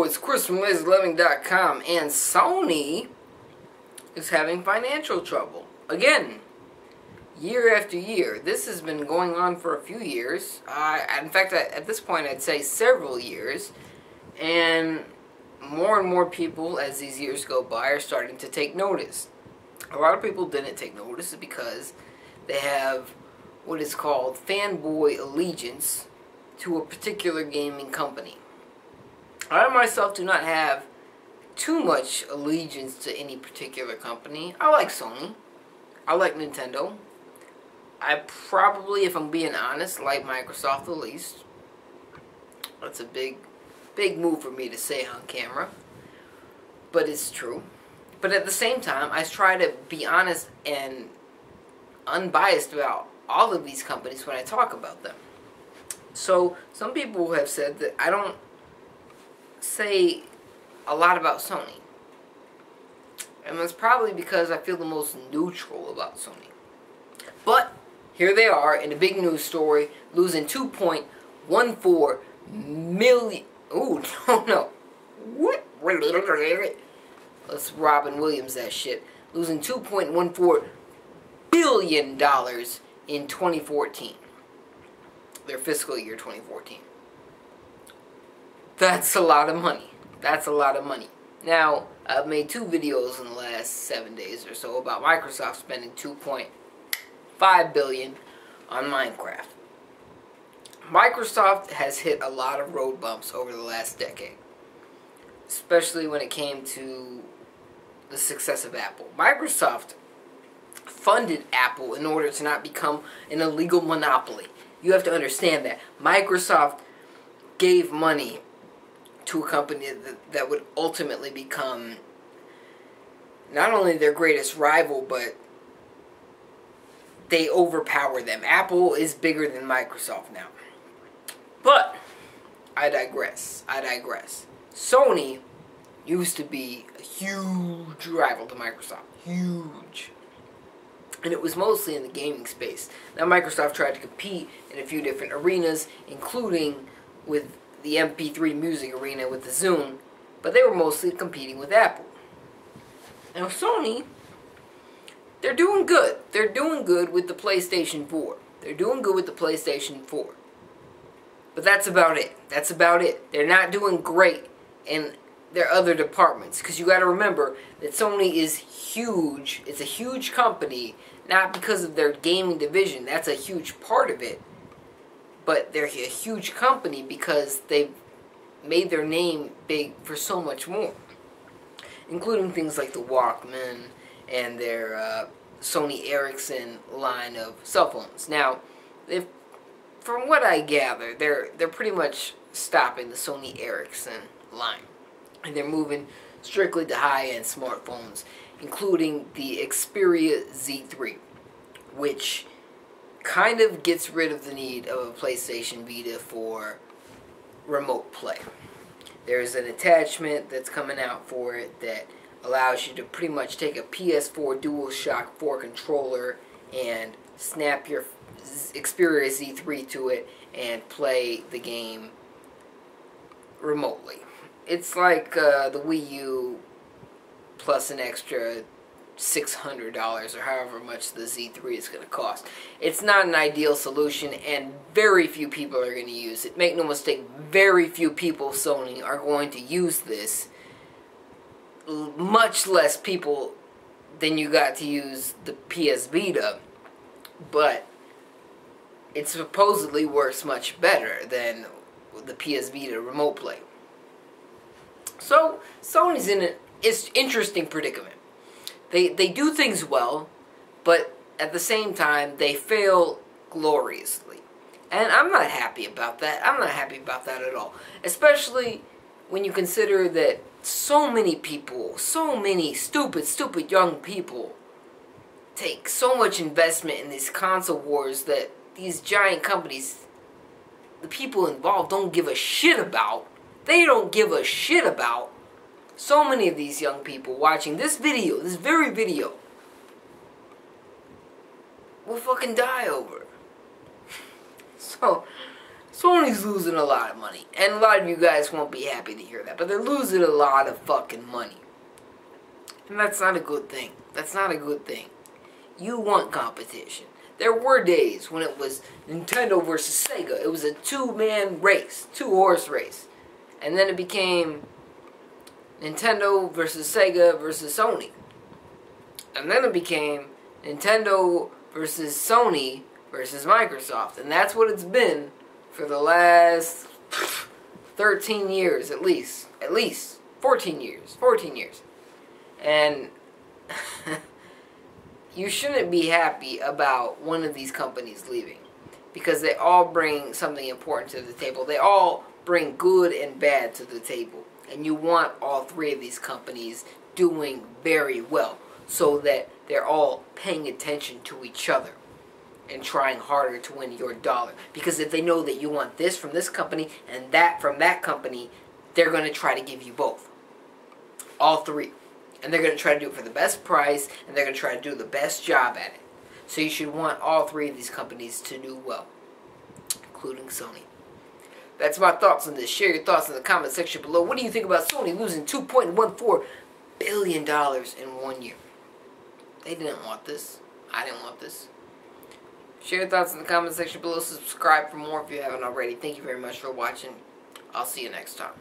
it's Chris from LazyLiving.com, and Sony is having financial trouble. Again, year after year. This has been going on for a few years. In fact, at this point, I'd say several years. And more people, as these years go by, are starting to take notice. A lot of people didn't take notice because they have what is called fanboy allegiance to a particular gaming company. I myself do not have too much allegiance to any particular company. I like Sony. I like Nintendo. I probably, if I'm being honest, like Microsoft the least. That's a big move for me to say on camera. But it's true. But at the same time, I try to be honest and unbiased about all of these companies when I talk about them. So, some people have said that I don't say a lot about Sony. And that's probably because I feel the most neutral about Sony. But here they are in a big news story, losing 2.14 million. Ooh, no. What? Let's Robin Williams that shit. Losing $2.14 billion in 2014. Their fiscal year 2014. That's a lot of money. That's a lot of money. Now, I've made 2 videos in the last 7 days or so about Microsoft spending $2.5 billion on Minecraft. Microsoft has hit a lot of road bumps over the last decade, especially when it came to the success of Apple. Microsoft funded Apple in order to not become an illegal monopoly. You have to understand that. Microsoft gave money to a company that would ultimately become not only their greatest rival, but they overpower them. Apple is bigger than Microsoft now. But I digress. Sony used to be a huge rival to Microsoft. Huge. And it was mostly in the gaming space. Now Microsoft tried to compete in a few different arenas, including with the MP3 music arena with the Zune, but they were mostly competing with Apple. Now Sony, they're doing good. They're doing good with the PlayStation 4. They're doing good with the PlayStation 4. But that's about it. That's about it. They're not doing great in their other departments. Because you got to remember that Sony is huge. It's a huge company. Not because of their gaming division. That's a huge part of it. But they're a huge company because they've made their name big for so much more. Including things like the Walkman and their Sony Ericsson line of cell phones. Now, from what I gather, they're pretty much stopping the Sony Ericsson line. And they're moving strictly to high-end smartphones, including the Xperia Z3, which kind of gets rid of the need of a PlayStation Vita for remote play. There's an attachment that's coming out for it that allows you to pretty much take a PS4 DualShock 4 controller and snap your Xperia Z3 to it and play the game remotely. It's like the Wii U plus an extra $600 or however much the Z3 is going to cost. It's not an ideal solution, and very few people are going to use it. Make no mistake, very few people, Sony, are going to use this. Much less people than you got to use the PS Vita, but it supposedly works much better than the PS Vita remote play. So, Sony's in an interesting predicament. They do things well, but at the same time, they fail gloriously. And I'm not happy about that. I'm not happy about that at all. Especially when you consider that so many people, so many stupid young people take so much investment in these console wars that these giant companies, the people involved, don't give a shit about. They don't give a shit about. So many of these young people watching this video, this very video, will fucking die over. So Sony's losing a lot of money. And a lot of you guys won't be happy to hear that. But they're losing a lot of fucking money. And that's not a good thing. That's not a good thing. You want competition. There were days when it was Nintendo versus Sega. It was a two-man race. Two-horse race. And then it became Nintendo versus Sega versus Sony. And then it became Nintendo versus Sony versus Microsoft. And that's what it's been for the last 13 years at least. At least 14 years. 14 years. And you shouldn't be happy about one of these companies leaving. Because they all bring something important to the table. They all bring good and bad to the table. And you want all three of these companies doing very well. So that they're all paying attention to each other. And trying harder to win your dollar. Because if they know that you want this from this company and that from that company, they're going to try to give you both. All three. And they're going to try to do it for the best price, and they're going to try to do the best job at it. So you should want all three of these companies to do well, including Sony. That's my thoughts on this. Share your thoughts in the comment section below. What do you think about Sony losing $2.14 billion in 1 year? They didn't want this. I didn't want this. Share your thoughts in the comment section below. Subscribe for more if you haven't already. Thank you very much for watching. I'll see you next time.